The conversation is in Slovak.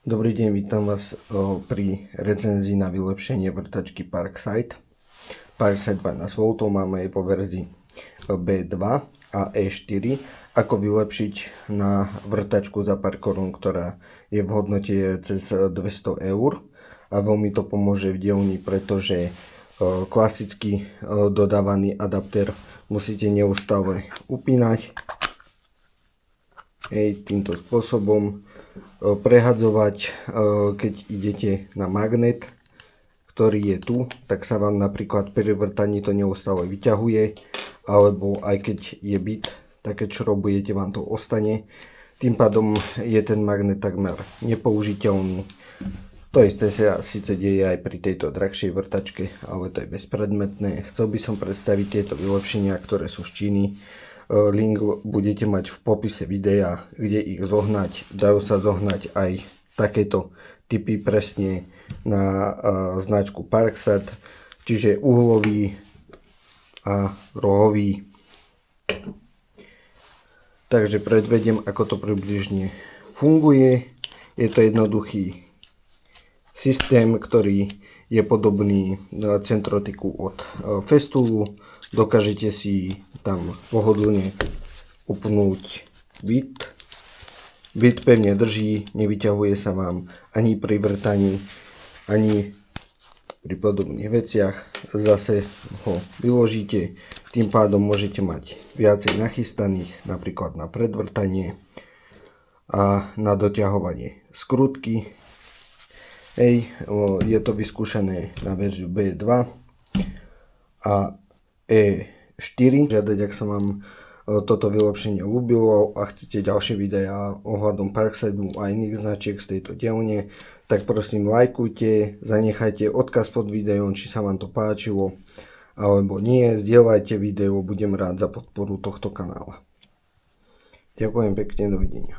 Dobrý deň, vítam vás pri recenzii na vylepšenie vrtačky Parkside. Parkside 12 V, máme jej po verzii B2 a E4. Ako vylepšiť na vrtačku za pár korún, ktorá je v hodnote cez 200 eur. A veľmi to pomôže v dielni, pretože klasicky dodávaný adaptér musíte neustále upínať. Týmto spôsobom prehadzovať, keď idete na magnet, ktorý je tu, tak sa vám napríklad pri vrtaní to neustále vyťahuje, alebo aj keď je bit, také čo robujete, vám to ostane. Tým pádom je ten magnet takmer nepoužiteľný. To isté sa síce deje aj pri tejto drahšej vrtačke, ale to je bezpredmetné. Chcel by som predstaviť tieto vylepšenia, ktoré sú z Číny. Link budete mať v popise videa, kde ich zohnať. Dajú sa zohnať aj takéto typy presne na značku Parkside, čiže uhlový a rohový. Takže predvediem, ako to približne funguje. Je to jednoduchý systém, ktorý je podobný centrotiku od Festulu. Dokážete si tam pohodlne upnúť bit. Bit pevne drží, nevyťahuje sa vám ani pri vrtaní, ani pri podobných veciach. Zase ho vyložíte, tým pádom môžete mať viacej nachystaných, napríklad na predvrtanie a na doťahovanie skrutky. Je to vyskúšané na verziu B2 a E4. Žiadať, ak sa vám toto vylepšenie ľúbilo a chcete ďalšie videá ohľadom Parkside a iných značiek z tejto dielne, tak prosím lajkujte, zanechajte odkaz pod videom, či sa vám to páčilo alebo nie, zdieľajte video, budem rád za podporu tohto kanála. Ďakujem pekne, dovidenia.